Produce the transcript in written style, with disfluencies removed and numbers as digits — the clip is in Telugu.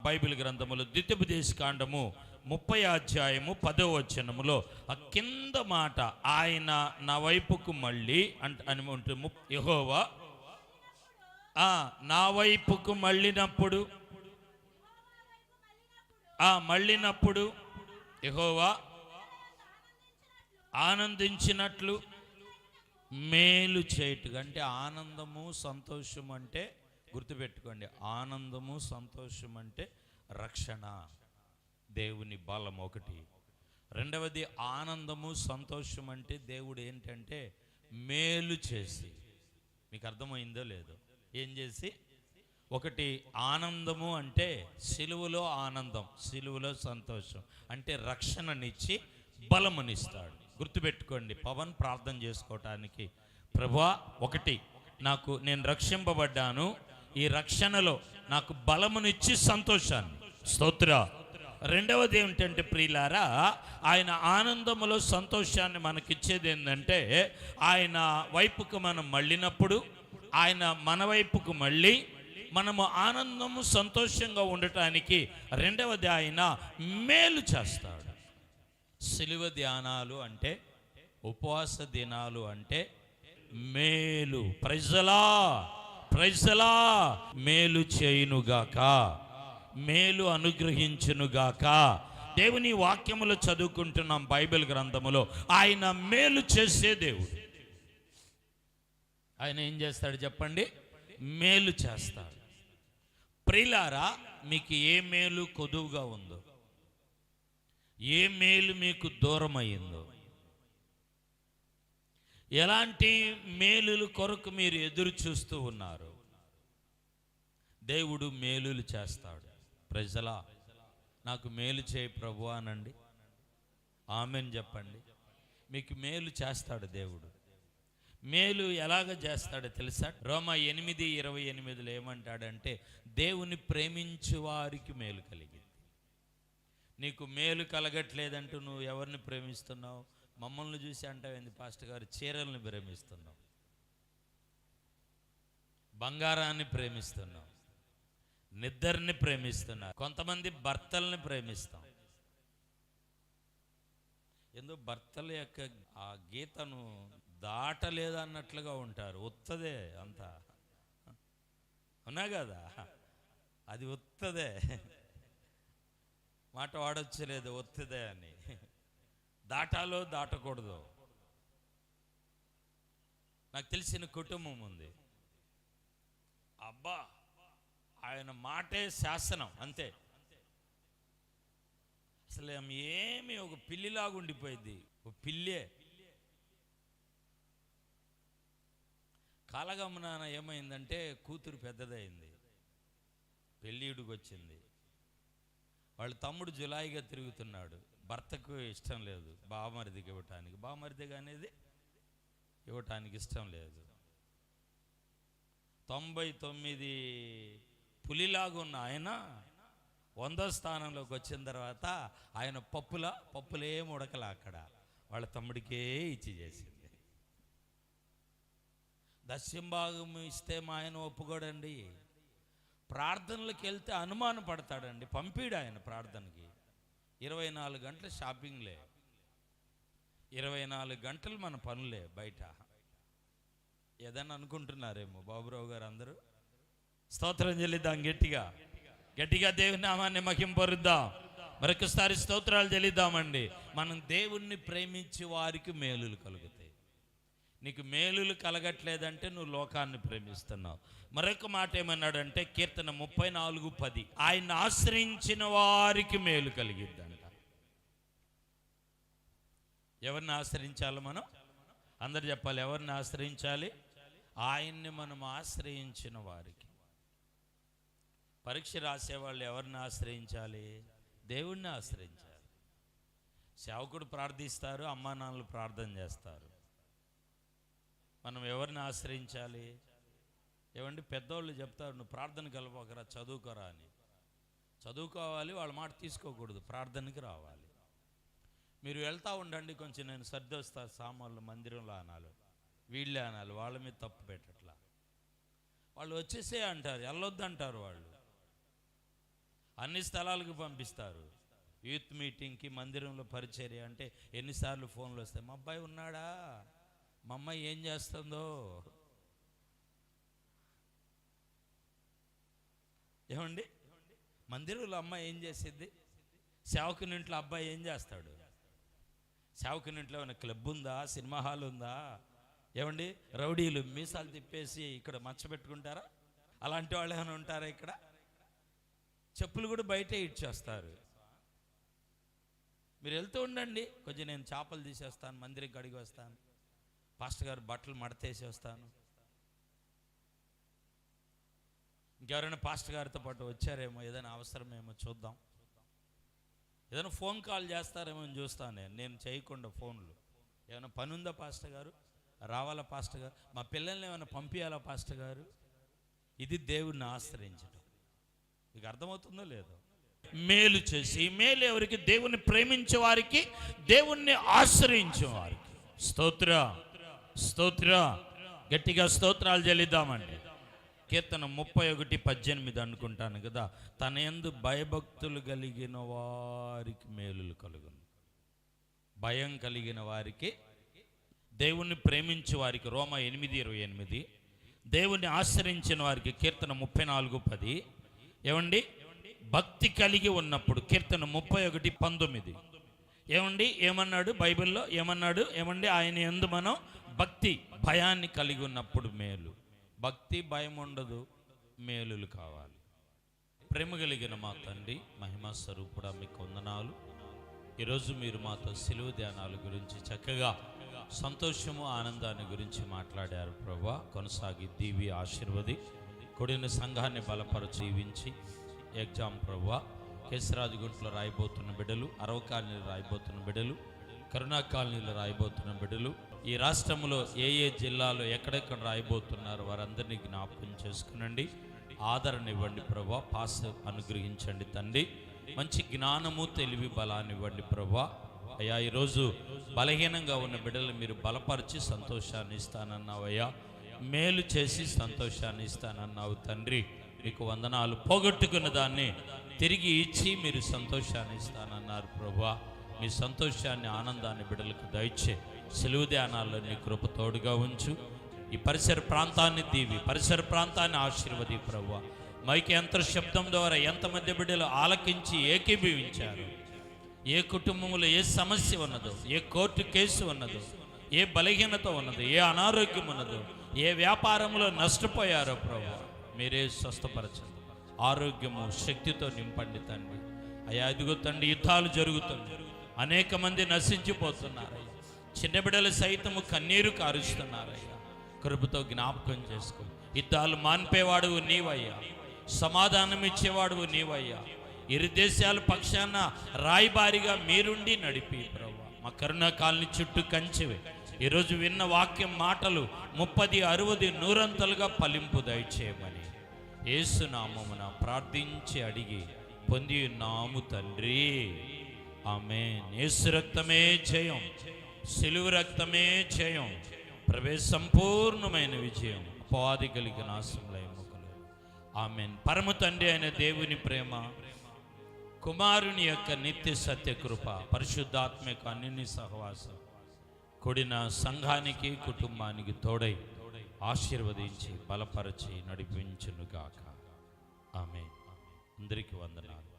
బైబిల్ గ్రంథములో ద్వితీయోపదేశకాండము 30 అధ్యాయము 10వ వచనములో ఆ కింద మాట ఆయన నా వైపుకు మళ్ళీ అని ఉంటుంది. యెహోవా నా వైపుకు మళ్ళినప్పుడు మళ్ళినప్పుడు యెహోవా ఆనందించినట్లు మేలు చేయుటగా. అంటే ఆనందము సంతోషం అంటే గుర్తుపెట్టుకోండి, ఆనందము సంతోషం అంటే రక్షణ, దేవుని బలం ఒకటి. రెండవది ఆనందము సంతోషం అంటే దేవుడు ఏంటంటే మేలు చేసి, మీకు అర్థమైందో లేదో, ఏం చేసి? ఒకటి ఆనందము అంటే సిలువలో ఆనందం, సిలువలో సంతోషం అంటే రక్షణనిచ్చి బలమునిస్తాడు. గుర్తుపెట్టుకోండి, పవన్ ప్రార్థన చేసుకోవటానికి, ప్రభువా ఒకటి నేను రక్షింపబడ్డాను, ఈ రక్షణలో నాకు బలమునిచ్చి సంతోషాన్ని, స్తోత్ర. రెండవది ఏమిటంటే ప్రియులారా, ఆయన ఆనందములో సంతోషాన్ని మనకిచ్చేది ఏంటంటే ఆయన వైపుకు మనం మళ్ళినప్పుడు, ఆయన మన వైపుకు మళ్ళీ మనము ఆనందము సంతోషంగా ఉండటానికి రెండవది ఆయన మేలు చేస్తాడు. సిలువ ధ్యానాలు అంటే, ఉపవాస దినాలు అంటే మేలు, ప్రైజలా ప్రైజలా, మేలు చేయునుగాక, మేలు అనుగ్రహించునుగాక. దేవుని వాక్యములో చదువుకుంటున్నాం బైబిల్ గ్రంథములో, ఆయన మేలు చేసే దేవుడు. ఆయన ఏం చేస్తాడు చెప్పండి? మేలు చేస్తాడు. ప్రియులారా, మీకు ఏ మేలు కొదువుగా ఉందో, ఏ మేలు మీకు దూరం అయ్యిందో, ఎలాంటి మేలుల కొరకు మీరు ఎదురు చూస్తూ ఉన్నారు, దేవుడు మేలులు చేస్తాడు. ప్రజలా నాకు మేలు చేయి ప్రభువా అనండి, ఆమెన్ చెప్పండి. మీకు మేలు చేస్తాడు దేవుడు. మేలు ఎలాగ చేస్తాడో తెలుసా? రోమా 8:28 ఏమంటాడంటే, దేవుని ప్రేమించు వారికి మేలు కలిగింది. నీకు మేలు కలగట్లేదంటూ నువ్వు ఎవరిని ప్రేమిస్తున్నావు? మమ్మల్ని చూసి అంటావేంది పాస్టర్ గారు, చీరల్ని ప్రేమిస్తున్నావు, బంగారాన్ని ప్రేమిస్తున్నావు, నిద్రని ప్రేమిస్తున్నారు. కొంతమంది భర్తల్ని ప్రేమిస్తాం. ఎందుకు భర్తల యొక్క ఆ గీతను దాటలేదన్నట్లుగా ఉంటారు. ఉత్తదే అంతా, ఉన్నా కదా, అది ఉత్తదే, మాట వాడొచ్చలేదు, ఒత్తిదే అని. దాటాలో దాటకూడదు. నాకు తెలిసిన కుటుంబం ఉంది, అబ్బా ఆయన మాటే శాసనం, అంతే. అసలు ఏమి ఒక పిల్లిలాగా ఉండిపోయింది, ఒక పిల్లే. కాలగమన ఏమైందంటే కూతురు పెద్దదైంది, పెళ్ళిడికి వచ్చింది. వాళ్ళ తమ్ముడు జులాయిగా తిరుగుతున్నాడు, భర్తకు ఇష్టం లేదు బావమరిదికి ఇవ్వటానికి, బావమరిదిగా అనేది ఇవ్వటానికి ఇష్టం లేదు. 99 పులిలాగా ఉన్న ఆయన 100వ స్థానంలోకి వచ్చిన తర్వాత ఆయన పప్పులేం ఉడకలా అక్కడ, వాళ్ళ తమ్ముడికే ఇచ్చి చేసింది. దస్యంభాగం ఇస్తే మా ఆయన ఒప్పుకోడండి. ప్రార్థనలకు వెళ్తే అనుమానం పడతాడండి, పంపిడు ఆయన ప్రార్థనకి. 24 గంటలు షాపింగ్లే, 24 గంటలు మన పనులే బయట. ఏదన్నా అనుకుంటున్నారేమో బాబురావు గారు, అందరూ స్తోత్రం చెల్లిద్దాం, గట్టిగా గట్టిగా దేవుని నామాన్ని మహింపరుద్దాం. మరొకసారి స్తోత్రాలు చెల్లిద్దామండి. మనం దేవుణ్ణి ప్రేమించే వారికి మేలులు కలుగుతాయి. నీకు మేలులు కలగట్లేదంటే నువ్వు లోకాన్ని ప్రేమిస్తున్నావు. మరొక మాట ఏమన్నాడంటే కీర్తన 34:10, ఆయన ఆశ్రయించిన వారికి మేలు కలిగిద్దంట. ఎవరిని ఆశ్రయించాలి మనం? అందరు చెప్పాలి, ఎవరిని ఆశ్రయించాలి? ఆయన్ని మనం ఆశ్రయించిన వారికి. పరీక్ష రాసేవాళ్ళు ఎవరిని ఆశ్రయించాలి? దేవుణ్ణి ఆశ్రయించాలి. సేవకుడు ప్రార్థిస్తారు, అమ్మా నాన్నలు ప్రార్థన చేస్తారు. మనం ఎవరిని ఆశ్రయించాలి? ఏమండి, పెద్దోళ్ళు చెప్తారు, నువ్వు ప్రార్థన కలపకరా, చదువుకోరా అని. చదువుకోవాలి, వాళ్ళ మాట తీసుకోకూడదు, ప్రార్థనకి రావాలి. మీరు వెళ్తూ ఉండండి, కొంచెం నేను సర్దొస్తా సామాన్లు మందిరంలో అనాలి, వీళ్ళే అనాలి, వాళ్ళ మీద తప్పు పెట్టట్లా. వాళ్ళు వచ్చేసే అంటారు, వెళ్ళొద్దు అంటారు వాళ్ళు. అన్ని స్థలాలకు పంపిస్తారు. యూత్ మీటింగ్కి, మందిరంలో పరిచర్య అంటే ఎన్నిసార్లు ఫోన్లు వస్తాయి, మా అబ్బాయి ఉన్నాడా, మా అమ్మాయి ఏం చేస్తుందో. ఏమండి, మందిరంలో అమ్మాయి ఏం చేసిద్ది, సేవకుని ఇంట్లో అబ్బాయి ఏం చేస్తాడు? సేవకుని ఇంట్లో ఏమైనా క్లబ్ ఉందా, సినిమా హాల్ ఉందా? ఏమండి, రౌడీలు మీసాలు తిప్పేసి ఇక్కడ మచ్చ పెట్టుకుంటారా? అలాంటి వాళ్ళు ఏమైనా ఉంటారా ఇక్కడ? చెప్పులు కూడా బయటే ఇచ్చేస్తారు. మీరు వెళ్తూ ఉండండి, కొంచెం నేను చేపలు తీసేస్తాను, మందిరం కడిగి వస్తాను, పాస్టర్ గారు బట్టలు మడతేసి వస్తాను. ఇంకెవరైనా పాస్టర్ గారితో పాటు వచ్చారేమో, ఏదైనా అవసరమేమో చూద్దాం, ఏదైనా ఫోన్ కాల్ చేస్తారేమో అని చూస్తాను. నేను చేయకుండా ఫోన్లు, ఏమైనా పని ఉందా పాస్టర్ గారు, రావాలా పాస్టర్ గారు, మా పిల్లల్ని ఏమైనా పంపించాలా పాస్టర్ గారు. ఇది దేవుణ్ణి ఆశ్రయించడం. మీకు అర్థమవుతుందో లేదో? మేలు చేసి, మేలు ఎవరికి? దేవుణ్ణి ప్రేమించే వారికి, దేవుణ్ణి ఆశ్రయించే వారికి. స్తోత్ర స్తోత్ర, గట్టిగా స్తోత్రాలు చెల్లిద్దామండి. కీర్తన 31:18 అనుకుంటాను కదా, తన యందు భయభక్తులు కలిగిన వారికి మేలులు కలుగును. భయం కలిగిన వారికి, దేవుణ్ణి ప్రేమించే వారికి రోమా 8:28, దేవుణ్ణి ఆశ్రయించిన వారికి కీర్తన 34:10. ఏమండి, భక్తి కలిగి ఉన్నప్పుడు కీర్తన 31:19. ఏమండి, ఏమన్నాడు బైబిల్లో? ఏమన్నాడు? ఏమండి, ఆయన యందు మనం భక్తి, భయాన్ని కలిగి ఉన్నప్పుడు మేలు. భక్తి, భయం ఉండదు, మేలులు కావాలి. ప్రేమ కలిగిన మా తండ్రి, మహిమా స్వరూపుడా, మీకు వందనాలు. ఈరోజు మీరు మాతో సిలువ ధ్యానాల గురించి చక్కగా సంతోషము, ఆనందాన్ని గురించి మాట్లాడారు ప్రభువా. కొనసాగి దీవి ఆశీర్వది, కూడిన సంఘాన్ని బలపరచి దీవించి. ఎగ్జామ్ ప్రభువా, కేసరాజుగుంట్లో రాయిపోతున్న బిడ్డలు, అరవ కాలనీలు రాయిపోతున్న బిడ్డలు, కరుణా కాలనీలో రాయిపోతున్న బిడ్డలు, ఈ రాష్ట్రంలో ఏ ఏ జిల్లాలో ఎక్కడెక్కడ రాయిపోతున్నారు వారందరినీ జ్ఞాపకం చేసుకునండి. ఆదరణ ఇవ్వండి ప్రభువా, పాస్ అనుగ్రహించండి తండ్రి. మంచి జ్ఞానము, తెలివి, బలాన్ని ఇవ్వండి ప్రభువా. అయ్యా, ఈరోజు బలహీనంగా ఉన్న బిడ్డలు మీరు బలపరిచి సంతోషాన్ని ఇస్తానన్నావయ్యా, మేలు చేసి సంతోషాన్ని ఇస్తానన్నావు తండ్రి. మీకు వందనాలు. పోగొట్టుకున్న దాన్ని తిరిగి ఇచ్చి మీరు సంతోషాన్ని ఇస్తానన్నారు ప్రభువా. మీ సంతోషాన్ని, ఆనందాన్ని బిడ్డలకు దయచే. సెలవు ధ్యానాల్లో నీ కృప తోడుగా ఉంచు. ఈ పరిసర ప్రాంతాన్ని దీవి, పరిసర ప్రాంతాన్ని ఆశీర్వది ప్రభువా. మైకి యంత్ర శబ్దం ద్వారా ఎంతమంది బిడ్డలు ఆలకించి ఏకీభవించారు, ఏ కుటుంబంలో ఏ సమస్య ఉన్నదో, ఏ కోర్టు కేసు ఉన్నదో, ఏ బలహీనత ఉన్నదో, ఏ అనారోగ్యం ఉన్నదో, ఏ వ్యాపారంలో నష్టపోయారో ప్రభువా, మీరే స్వస్థపరచండి. ఆరోగ్యము, శక్తితో నింపండి తండ్రి. అయ్యా, ఇదిగో తండ్రి, యుద్ధాలు జరుగుతున్నాయి, అనేక మంది నశించిపోతున్నారయ్యా, చిన్న బిడ్డలు సైతము కన్నీరు కారుస్తున్నారయ్యా. కృపతో జ్ఞాపకం చేసుకో. యుద్ధాలు మాన్పేవాడు నీవయ్యా, సమాధానం ఇచ్చేవాడు నీవయ్యా. ఇరు దేశాల పక్షాన రాయబారిగా మీరుండి నడిపి ప్రభువా, మా కరుణా కాలనీ చుట్టూ కంచెవే. ఈరోజు విన్న వాక్యం మాటలు 30, 60, 100 ఫలింపు దయచేయమని యేసు నామమున ప్రార్థించి అడిగి పొంది ఉన్నాము తండ్రి, ఆమేన్. యేసు రక్తమే జయం, సిలువ రక్తమే జయం, ప్రవేశ సంపూర్ణమైన విజయం, అపవాది కలిగిన నాశనములై ముఖలు. ఆమేన్. పరమ తండ్రి అయిన దేవుని ప్రేమ, కుమారుని యొక్క నిత్య సత్య కృప, పరిశుద్ధాత్మ యొక్క అన్యోన్య సహవాసం కూడిన సంఘానికి, కుటుంబానికి తోడై ఆశీర్వదించి బలపరచి నడిపించునుగాక. ఆమేన్. అందరికీ వందనాలు.